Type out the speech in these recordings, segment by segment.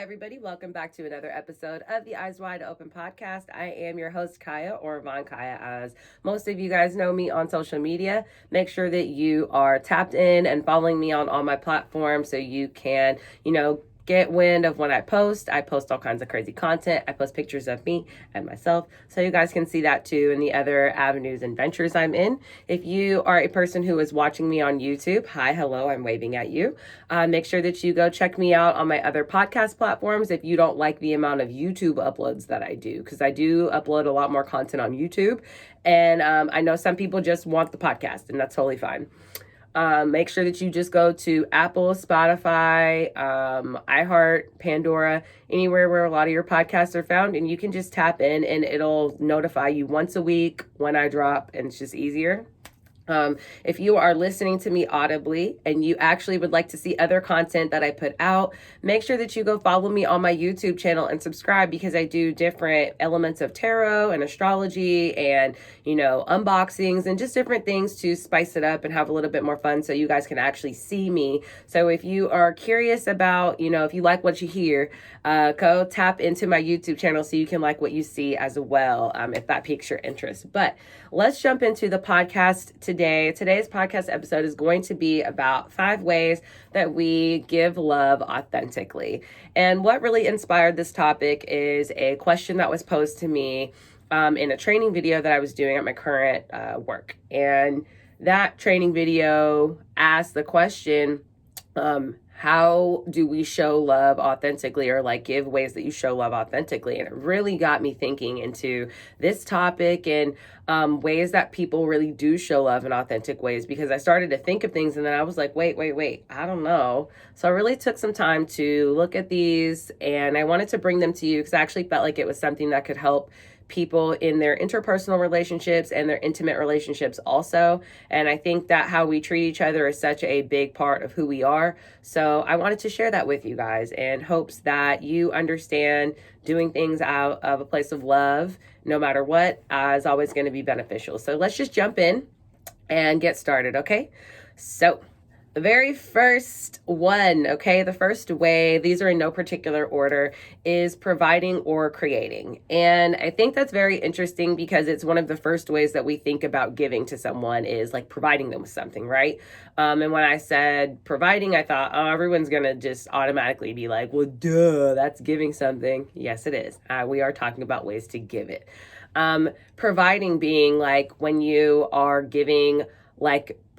everybody. Welcome back to another episode of the Eyes Wide Open podcast. I am your host, Kiah, or Vonkiah, as most of you guys know me on social media. Make sure that you are tapped in and following me on all my platforms so you can, get wind of when I post. I post all kinds of crazy content. I post pictures of me and myself so you guys can see that too and the other avenues and ventures I'm in. If you are a person who is watching me on YouTube, hi, hello, I'm waving at you. Make sure that you go check me out on my other podcast platforms if you don't like the amount of YouTube uploads that I do, because I do upload a lot more content on YouTube. And I know some people just want the podcast, and that's totally fine. Make sure that you just go to Apple, Spotify, iHeart, Pandora, anywhere where a lot of your podcasts are found, and you can just tap in and it'll notify you once a week when I drop, and it's just easier. If you are listening to me audibly and you actually would like to see other content that I put out, make sure that you go follow me on my YouTube channel and subscribe, because I do different elements of tarot and astrology and, unboxings and just different things to spice it up and have a little bit more fun so you guys can actually see me. So if you are curious about, if you like what you hear, go tap into my YouTube channel so you can like what you see as well, if that piques your interest. But let's jump into the podcast today. Today's podcast episode is going to be about 5 ways that we give love authentically. And what really inspired this topic is a question that was posed to me in a training video that I was doing at my current work. And that training video asked the question, how do we show love authentically, or give ways that you show love authentically? And it really got me thinking into this topic and ways that people really do show love in authentic ways, because I started to think of things and then I was like, wait, I don't know. So I really took some time to look at these, and I wanted to bring them to you because I actually felt like it was something that could help people in their interpersonal relationships and their intimate relationships also. And I think that how we treat each other is such a big part of who we are. So I wanted to share that with you guys in hopes that you understand doing things out of a place of love, no matter what, is always going to be beneficial. So let's just jump in and get started, okay? So the very first one, the first way, these are in no particular order, is providing or creating. And I think that's very interesting because it's one of the first ways that we think about giving to someone is providing them with something, right? And when I said providing, I thought, everyone's going to just automatically be like, well, duh, that's giving something. Yes, it is. We are talking about ways to give it. Providing being when you are giving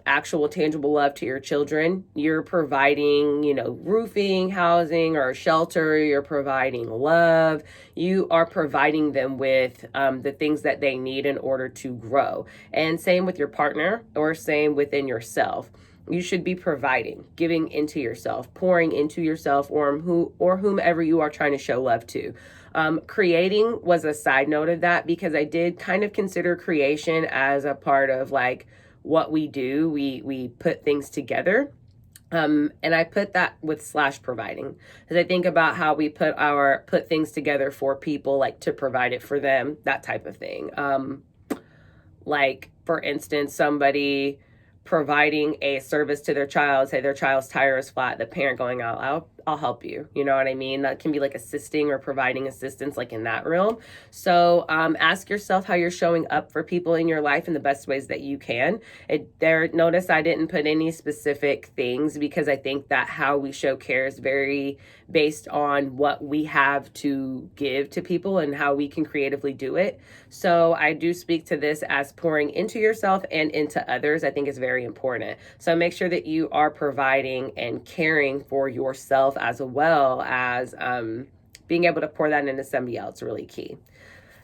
actual tangible love to your children. You're providing, roofing, housing, or shelter. You're providing love. You are providing them with the things that they need in order to grow. And same with your partner, or same within yourself. You should be providing, giving into yourself, pouring into yourself, or whomever you are trying to show love to. Creating was a side note of that, because I did kind of consider creation as a part of what we do. We put things together. And I put that with / providing, because I think about how we put things together for people, to provide it for them, that type of thing. For instance, somebody providing a service to their child, say their child's tire is flat, the parent going out, I'll help you. You know what I mean? That can be assisting or providing assistance in that realm. So ask yourself how you're showing up for people in your life in the best ways that you can. Notice I didn't put any specific things, because I think that how we show care is very based on what we have to give to people and how we can creatively do it. So I do speak to this as pouring into yourself and into others. I think is very important. So make sure that you are providing and caring for yourself, as well as being able to pour that into somebody else, really key.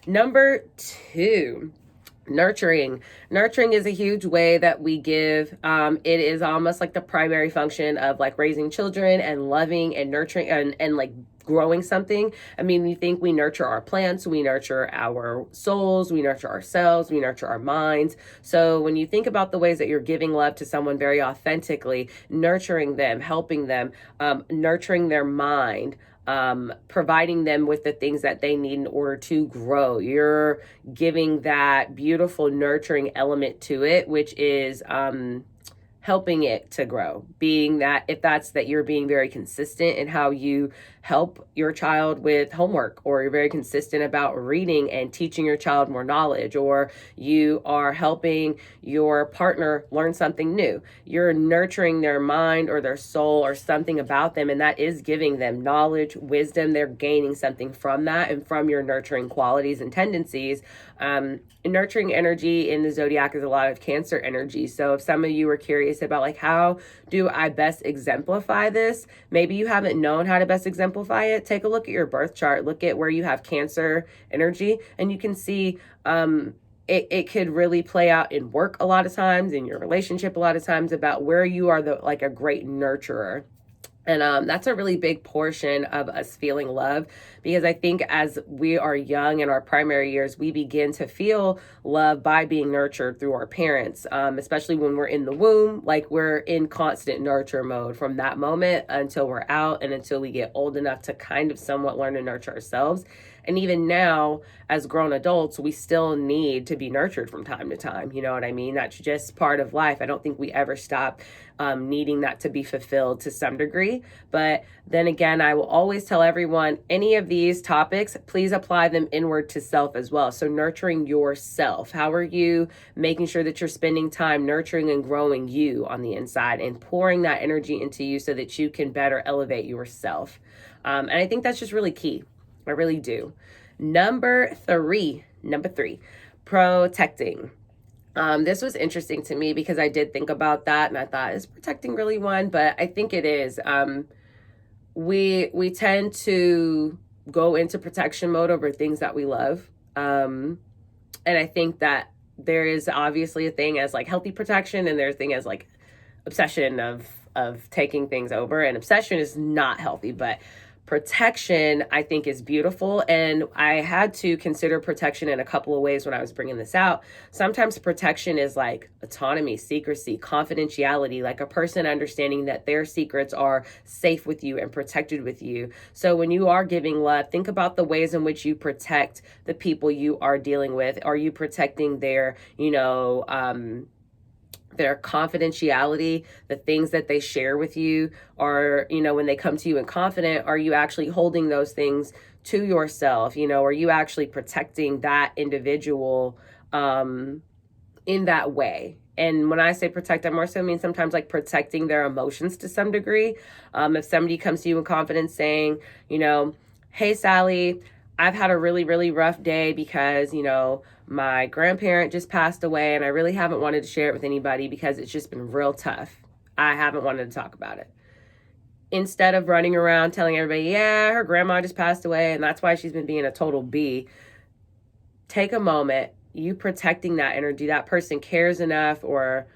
Number 2, nurturing. Nurturing is a huge way that we give. It is almost the primary function of raising children and loving and nurturing and growing something. I mean, we think we nurture our plants, we nurture our souls, we nurture ourselves, we nurture our minds. So when you think about the ways that you're giving love to someone very authentically, nurturing them, helping them, nurturing their mind, providing them with the things that they need in order to grow. You're giving that beautiful nurturing element to it, which is helping it to grow, being that if that's that you're being very consistent in how you help your child with homework, or you're very consistent about reading and teaching your child more knowledge, or you are helping your partner learn something new. You're nurturing their mind or their soul or something about them, and that is giving them knowledge, wisdom. They're gaining something from that and from your nurturing qualities and tendencies. Nurturing energy in the zodiac is a lot of Cancer energy. So if some of you are curious about like, how do I best exemplify this? Maybe you haven't known how to best exemplify it. Take a look at your birth chart. Look at where you have Cancer energy, and you can see it could really play out in work a lot of times, in your relationship a lot of times, about where you are like a great nurturer. And that's a really big portion of us feeling love, because I think as we are young in our primary years, we begin to feel love by being nurtured through our parents, especially when we're in the womb. Like, we're in constant nurture mode from that moment until we're out and until we get old enough to kind of somewhat learn to nurture ourselves. And even now, as grown adults, we still need to be nurtured from time to time. You know what I mean? That's just part of life. I don't think we ever stop needing that to be fulfilled to some degree. But then again, I will always tell everyone, any of these topics, please apply them inward to self as well. So nurturing yourself. How are you making sure that you're spending time nurturing and growing you on the inside and pouring that energy into you so that you can better elevate yourself? And I think that's just really key. I really do. Number three, protecting. This was interesting to me because I did think about that, and I thought, is protecting really one? But I think it is. We tend to go into protection mode over things that we love. And I think that there is obviously a thing as like healthy protection, and there's a thing as like obsession of taking things over. And obsession is not healthy, but protection, I think, is beautiful. And I had to consider protection in a couple of ways when I was bringing this out. Sometimes protection is like autonomy, secrecy, confidentiality, like a person understanding that their secrets are safe with you and protected with you. So when you are giving love, think about the ways in which you protect the people you are dealing with. Are you protecting their, their confidentiality, the things that they share with you, or, when they come to you in confident, are you actually holding those things to yourself? Are you actually protecting that individual in that way? And when I say protect, I more so mean sometimes like protecting their emotions to some degree. If somebody comes to you in confidence saying, hey, Sally, I've had a really, really rough day because, my grandparent just passed away and I really haven't wanted to share it with anybody because it's just been real tough. I haven't wanted to talk about it. Instead of running around telling everybody, yeah, her grandma just passed away and that's why she's been being a total B, take a moment. You protecting that energy. That person cares enough or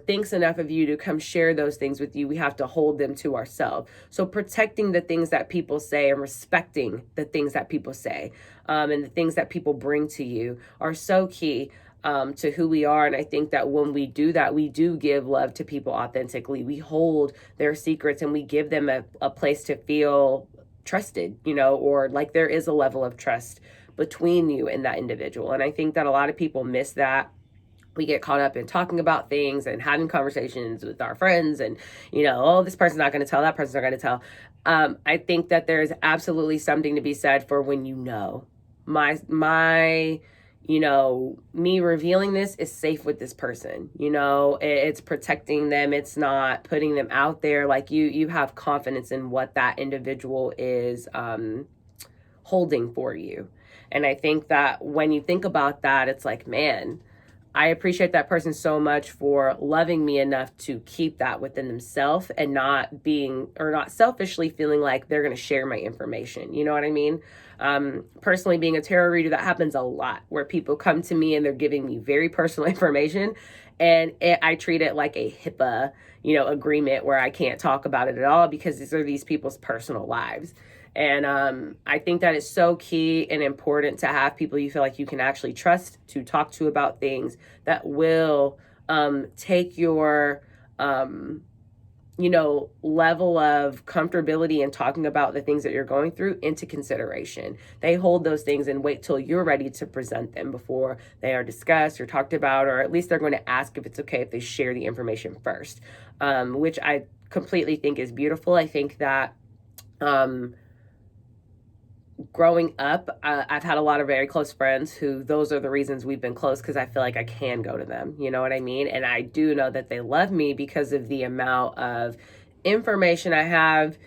thinks enough of you to come share those things with you. We have to hold them to ourselves. So protecting the things that people say and respecting the things that people say and the things that people bring to you are so key to who we are. And I think that when we do that, we do give love to people authentically. We hold their secrets and we give them a place to feel trusted, or like there is a level of trust between you and that individual. And I think that a lot of people miss that. We get caught up in talking about things and having conversations with our friends and, oh, this person's not going to tell, that person's not going to tell. I think that there's absolutely something to be said for when me revealing this is safe with this person. It's protecting them. It's not putting them out there. Like you have confidence in what that individual is holding for you. And I think that when you think about that, it's like, man, I appreciate that person so much for loving me enough to keep that within themselves and not selfishly feeling like they're going to share my information. You know what I mean? Personally, being a tarot reader, that happens a lot where people come to me and they're giving me very personal information, and I treat it like a HIPAA, agreement where I can't talk about it at all because these are these people's personal lives. And I think that is so key and important to have people you feel like you can actually trust to talk to about things that will take your level of comfortability in talking about the things that you're going through into consideration. They hold those things and wait till you're ready to present them before they are discussed or talked about, or at least they're going to ask if it's okay if they share the information first, which I completely think is beautiful. I think that growing up, I've had a lot of very close friends who those are the reasons we've been close, because I feel like I can go to them, you know what I mean? And I do know that they love me because of the amount of information I have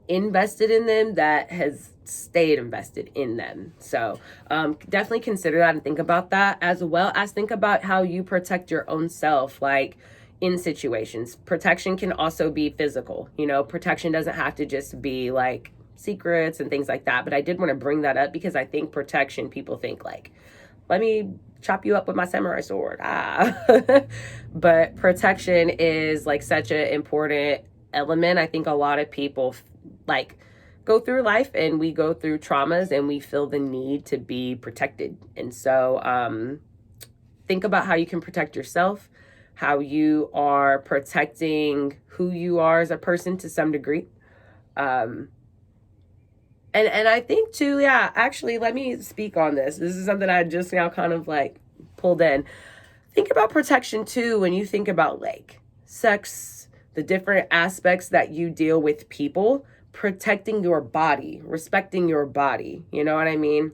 invested in them that has stayed invested in them. So definitely consider that and think about that, as well as think about how you protect your own self, like in situations. Protection can also be physical. Protection doesn't have to just be like secrets and things like that, but I did want to bring that up because I think protection, people think like, let me chop you up with my samurai sword, but protection is like such an important element. I think a lot of people like go through life and we go through traumas and we feel the need to be protected, and so think about how you can protect yourself, how you are protecting who you are as a person to some degree. And I think too, yeah, actually, let me speak on this. This is something I just now kind of like pulled in. Think about protection too when you think about like sex, the different aspects that you deal with people, protecting your body, respecting your body. You know what I mean?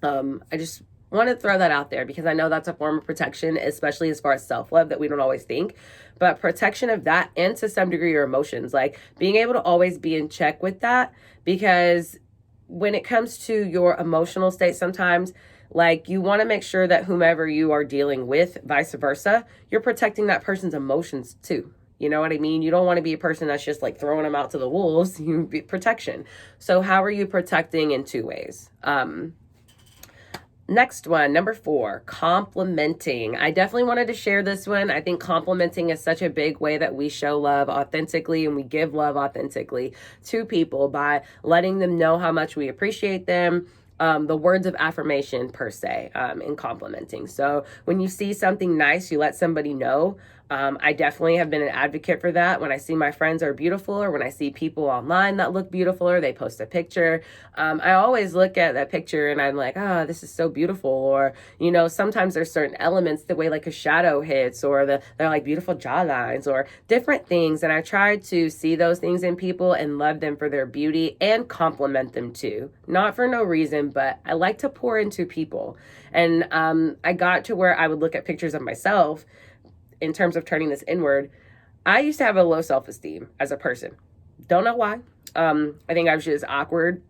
I just want to throw that out there because I know that's a form of protection, especially as far as self-love, that we don't always think. But protection of that, and to some degree your emotions, like being able to always be in check with that, because when it comes to your emotional state, sometimes like you want to make sure that whomever you are dealing with, vice versa, you're protecting that person's emotions too. You know what I mean? You don't want to be a person that's just like throwing them out to the wolves. You be protection. So how are you protecting in two ways? Next one, number 4, complimenting. I definitely wanted to share this one. I think complimenting is such a big way that we show love authentically, and we give love authentically to people by letting them know how much we appreciate them. The words of affirmation per se, in complimenting. So when you see something nice, you let somebody know. I definitely have been an advocate for that. When I see my friends are beautiful, or when I see people online that look beautiful, or they post a picture, I always look at that picture and I'm like, this is so beautiful. Or, sometimes there's certain elements, the way like a shadow hits, or they're like beautiful jawlines or different things. And I try to see those things in people and love them for their beauty and compliment them too. Not for no reason, but I like to pour into people. And I got to where I would look at pictures of myself in terms of turning this inward. I used to have a low self-esteem as a person. Don't know why. I think I was just awkward,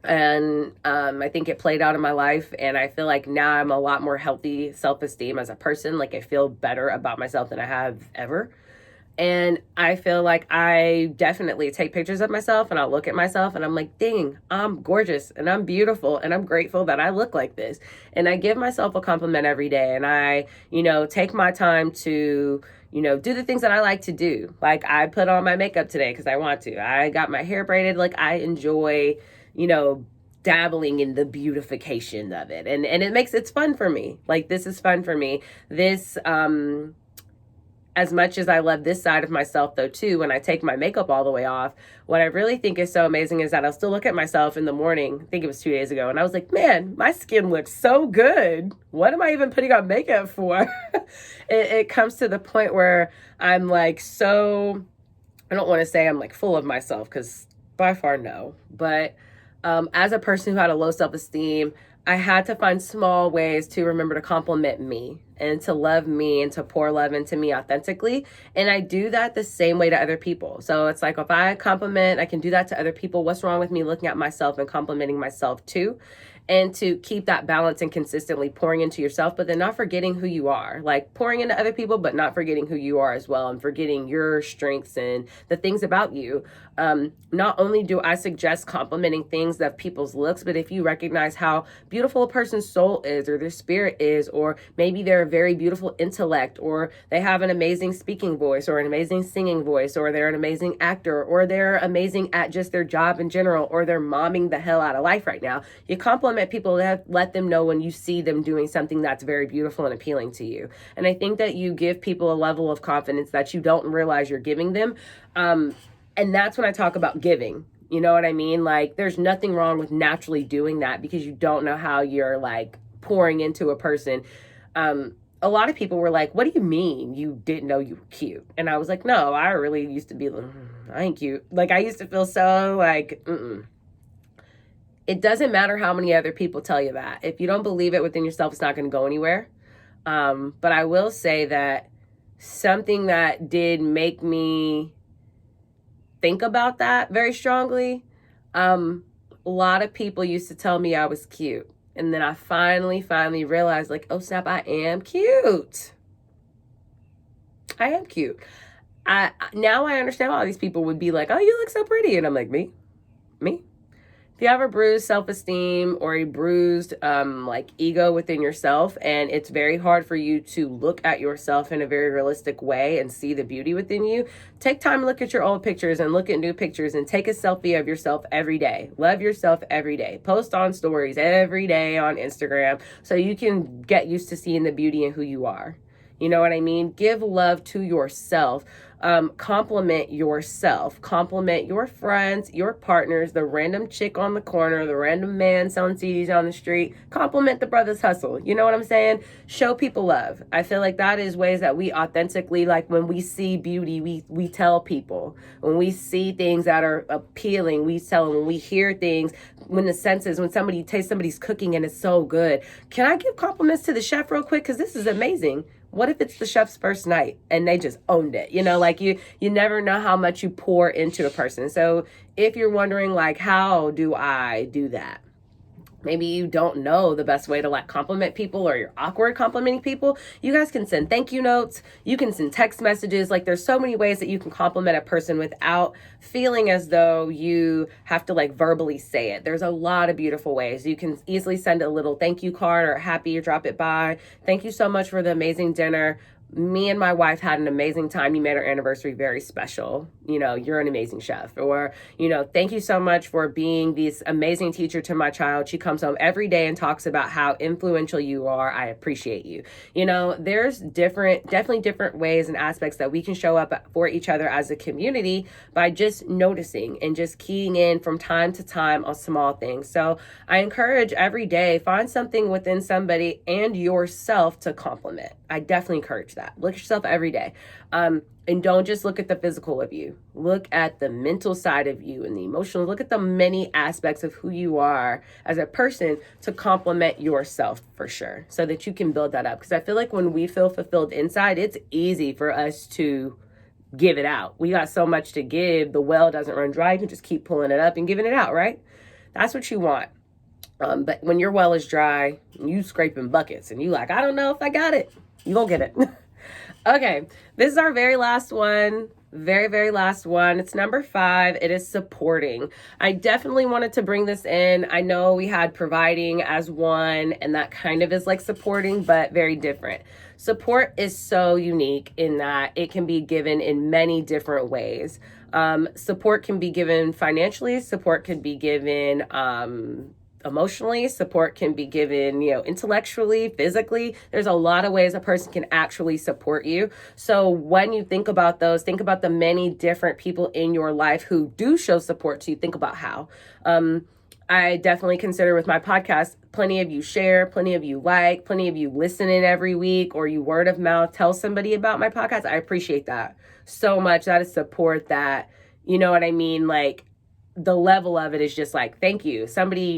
and I think it played out in my life, and I feel like now I'm a lot more healthy self-esteem as a person. Like I feel better about myself than I have ever. And I feel like I definitely take pictures of myself and I'll look at myself and I'm like, dang, I'm gorgeous and I'm beautiful and I'm grateful that I look like this. And I give myself a compliment every day, and I, take my time to, do the things that I like to do. Like I put on my makeup today because I want to. I got my hair braided. Like I enjoy, dabbling in the beautification of it. And it's fun for me. Like this is fun for me. This, as much as I love this side of myself though too, when I take my makeup all the way off, what I really think is so amazing is that I'll still look at myself in the morning, I think it was 2 days ago, and I was like, man, my skin looks so good. What am I even putting on makeup for? It comes to the point where I'm like, so, I don't want to say I'm like full of myself, because by far no, but as a person who had a low self-esteem, I had to find small ways to remember to compliment me and to love me and to pour love into me authentically. And I do that the same way to other people. So it's like if I compliment, I can do that to other people. What's wrong with me looking at myself and complimenting myself too? And to keep that balance and consistently pouring into yourself, but then not forgetting who you are. Like pouring into other people, but not forgetting who you are as well, and forgetting your strengths and the things about you. Not only do I suggest complimenting things of people's looks, but if you recognize how beautiful a person's soul is, or their spirit is, or maybe they're a very beautiful intellect, or they have an amazing speaking voice, or an amazing singing voice, or they're an amazing actor, or they're amazing at just their job in general, or they're momming the hell out of life right now, you compliment compliment people, let them know when you see them doing something that's very beautiful and appealing to you. And I think that you give people a level of confidence that you don't realize you're giving them. And that's when I talk about giving. You know what I mean? Like, there's nothing wrong with naturally doing that because you don't know how you're like pouring into a person. A lot of people were like, what do you mean you didn't know you were cute? And I was like, no, I really used to be like, I ain't cute. Like, I used to feel so like, It doesn't matter how many other people tell you that. If you don't believe it within yourself, it's not going to go anywhere. But I will say that something that did make me think about that very strongly, a lot of people used to tell me I was cute. And then I finally realized, like, oh snap, I am cute. I am cute. Now I understand why these people would be like, oh, you look so pretty. And I'm like, me? If you have a bruised self-esteem or a bruised like ego within yourself, and it's very hard for you to look at yourself in a very realistic way and see the beauty within you, take time to look at your old pictures and look at new pictures and take a selfie of yourself every day. Love yourself every day. Post on stories every day on Instagram so you can get used to seeing the beauty in who you are. You know what I mean? Give love to yourself. Compliment yourself. Compliment your friends, your partners, the random chick on the corner, the random man selling CDs on the street. Compliment the brothers hustle. You know what I'm saying? Show people love. I feel like that is ways that we authentically, like when we see beauty, we tell people. When we see things that are appealing, we tell them. When we hear things, when the senses, when somebody tastes somebody's cooking and it's so good. Can I give compliments to the chef real quick? Because this is amazing. What if it's the chef's first night and they just owned it? You know, like you never know how much you pour into a person. So if you're wondering, like, how do I do that? Maybe you don't know the best way to like compliment people, or you're awkward complimenting people. You guys can send thank you notes. You can send text messages. Like, there's so many ways that you can compliment a person without feeling as though you have to like verbally say it. There's a lot of beautiful ways. You can easily send a little thank you card or happy you drop it by. Thank you so much for the amazing dinner. Me and my wife had an amazing time. You made our anniversary very special. You know, you're an amazing chef. Or, you know, thank you so much for being this amazing teacher to my child. She comes home every day and talks about how influential you are. I appreciate you. You know, there's definitely different ways and aspects that we can show up for each other as a community by just noticing and just keying in from time to time on small things. So I encourage every day, find something within somebody and yourself to compliment. I definitely encourage that. Look at yourself every day. And don't just look at the physical of you. Look at the mental side of you and the emotional. Look at the many aspects of who you are as a person to compliment yourself for sure, so that you can build that up. Because I feel like when we feel fulfilled inside, it's easy for us to give it out. We got so much to give. The well doesn't run dry. You can just keep pulling it up and giving it out, right? That's what you want. But when your well is dry, you scraping buckets and you like, I don't know if I got it. You gonna get it. Okay, this is our very last one. Very last one. It's number 5. It is supporting. I definitely wanted to bring this in. I know we had providing as one, and that kind of is like supporting, but very different. Support is so unique in that it can be given in many different ways. Support can be given financially. Support can be given emotionally. Support can be given, intellectually, physically. There's a lot of ways a person can actually support you. So when you think about those, think about the many different people in your life who do show support to you. Think about how. I definitely consider with my podcast, plenty of you share, plenty of you like, plenty of you listen in every week, or you word of mouth tell somebody about my podcast. I appreciate that so much. That is support that, you know what I mean? Like, the level of it is just like, thank you.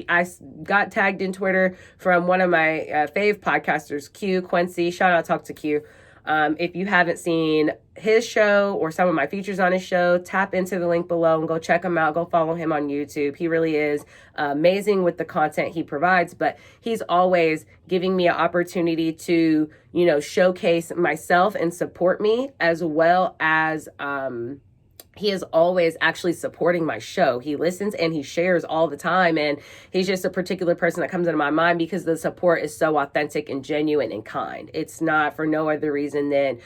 I got tagged in Twitter from one of my fave podcasters, Quincy. Shout out, talk to Q. If you haven't seen his show or some of my features on his show, tap into the link below and go check him out. Go follow him on YouTube. He really is amazing with the content he provides, but he's always giving me an opportunity to, showcase myself and support me, as well as he is always actually supporting my show. He listens and he shares all the time. And he's just a particular person that comes into my mind because the support is so authentic and genuine and kind. It's not for no other reason than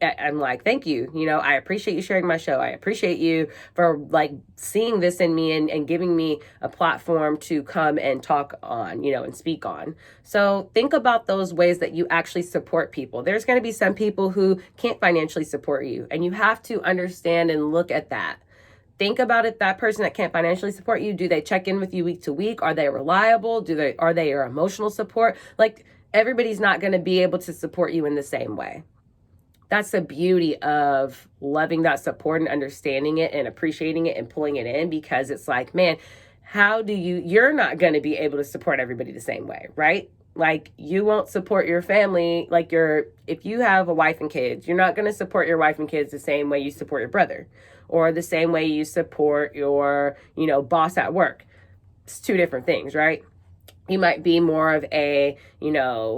I'm like, thank you. I appreciate you sharing my show. I appreciate you for like seeing this in me and giving me a platform to come and talk on, and speak on. So think about those ways that you actually support people. There's going to be some people who can't financially support you, and you have to understand and look at that. Think about it. That person that can't financially support you, do they check in with you week to week? Are they reliable? Are they your emotional support? Like, everybody's not going to be able to support you in the same way. That's the beauty of loving that support and understanding it and appreciating it and pulling it in, because it's like, man, you're not going to be able to support everybody the same way, right? Like, you won't support your family, if you have a wife and kids, you're not going to support your wife and kids the same way you support your brother, or the same way you support your, boss at work. It's two different things, right? You might be more of a,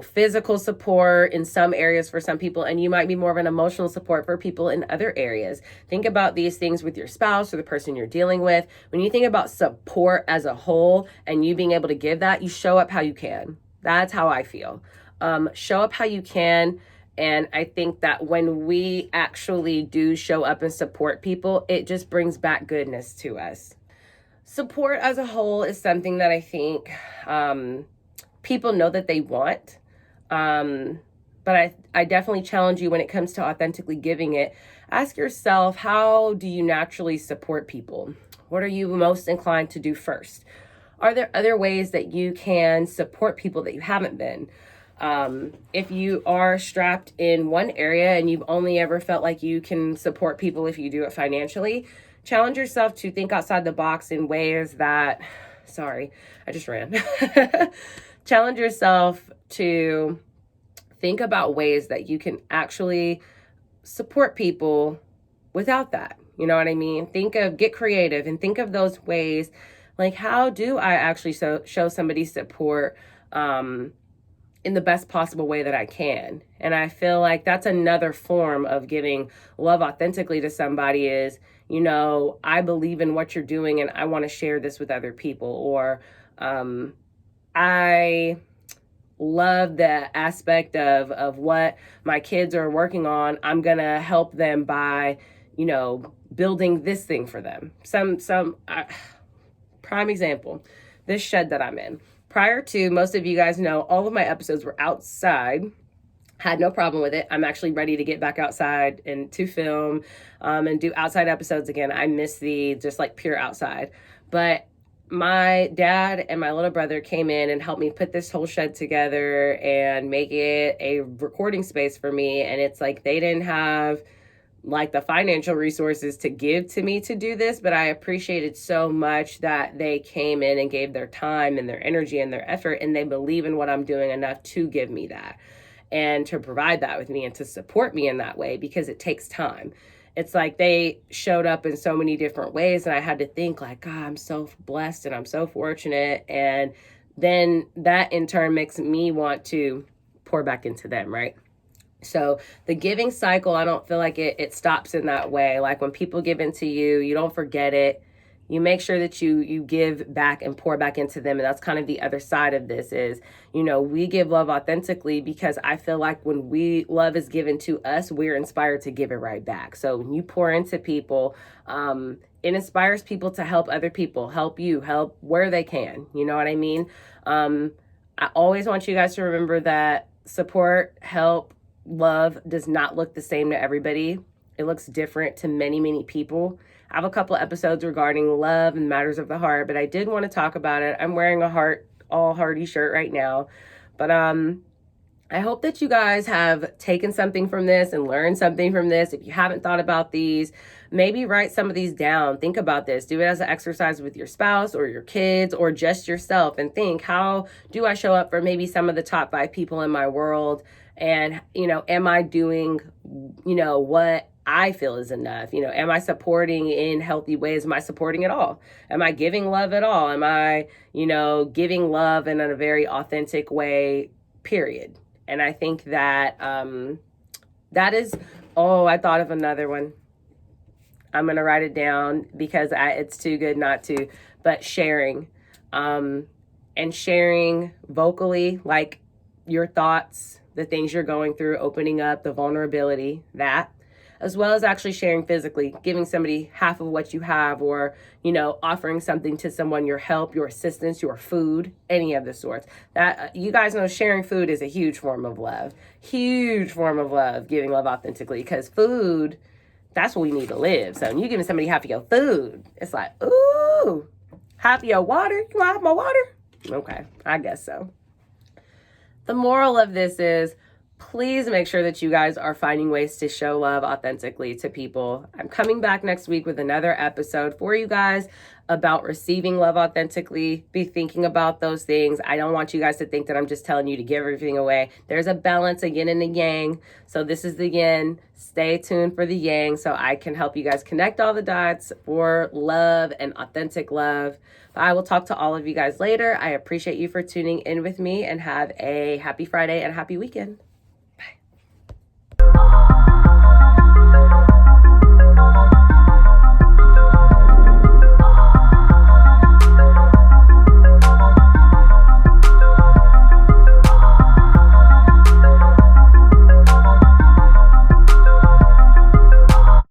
physical support in some areas for some people, and you might be more of an emotional support for people in other areas. Think about these things with your spouse or the person you're dealing with. When you think about support as a whole and you being able to give that, you show up how you can. That's how I feel. Show up how you can. And I think that when we actually do show up and support people, it just brings back goodness to us. Support as a whole is something that I think people know that they want. But I definitely challenge you when it comes to authentically giving it. Ask yourself, how do you naturally support people? What are you most inclined to do first? Are there other ways that you can support people that you haven't been? If you are strapped in one area and you've only ever felt like you can support people if you do it financially, challenge yourself to think outside the box in ways that, sorry, I just ran. Challenge yourself to think about ways that you can actually support people without that. You know what I mean? Get creative and think of those ways. Like, how do I actually show somebody support in the best possible way that I can? And I feel like that's another form of giving love authentically to somebody is, I believe in what you're doing and I want to share this with other people. Or I love the aspect of what my kids are working on. I'm going to help them by, building this thing for them. Prime example, this shed that I'm in. Prior to, most of you guys know, all of my episodes were outside. Had no problem with it. I'm actually ready to get back outside and to film and do outside episodes again. I miss the just like pure outside. But my dad and my little brother came in and helped me put this whole shed together and make it a recording space for me. And it's like they didn't have like the financial resources to give to me to do this, but I appreciated so much that they came in and gave their time and their energy and their effort, and they believe in what I'm doing enough to give me that and to provide that with me and to support me in that way, because it takes time. It's like they showed up in so many different ways, and I had to think like, God, I'm so blessed and I'm so fortunate. And then that in turn makes me want to pour back into them, right? So the giving cycle, I don't feel like it stops in that way. Like when people give into you, you don't forget it. You make sure that you give back and pour back into them. And that's kind of the other side of this is, we give love authentically because I feel like when love is given to us, we're inspired to give it right back. So when you pour into people, it inspires people to help other people, help where they can. You know what I mean? I always want you guys to remember that support, help, love does not look the same to everybody. It looks different to many, many people. I have a couple episodes regarding love and matters of the heart, but I did want to talk about it. I'm wearing a all hearty shirt right now, but I hope that you guys have taken something from this and learned something from this. If you haven't thought about these, maybe write some of these down. Think about this. Do it as an exercise with your spouse or your kids or just yourself, and think, how do I show up for maybe some of the top 5 people in my world? And, am I doing, what I feel is enough? Am I supporting in healthy ways? Am I supporting at all? Am I giving love at all? Am I, giving love in a very authentic way, period? And I think that that is, I thought of another one. I'm going to write it down because it's too good not to, but sharing, and sharing vocally, like your thoughts, the things you're going through, opening up, the vulnerability, that, as well as actually sharing physically, giving somebody half of what you have, or, offering something to someone, your help, your assistance, your food, any of the sorts. That, you guys know, sharing food is a huge form of love, giving love authentically, because food, that's what we need to live. So when you giving somebody half of your food, it's like, ooh, half of your water? You want half of my water? Okay, I guess so. The moral of this is, please make sure that you guys are finding ways to show love authentically to people. I'm coming back next week with another episode for you guys about receiving love authentically. Be thinking about those things. I don't want you guys to think that I'm just telling you to give everything away. There's a balance, a yin and a yang. So this is the yin. Stay tuned for the yang so I can help you guys connect all the dots for love and authentic love. But I will talk to all of you guys later. I appreciate you for tuning in with me, and have a happy Friday and a happy weekend. Bye.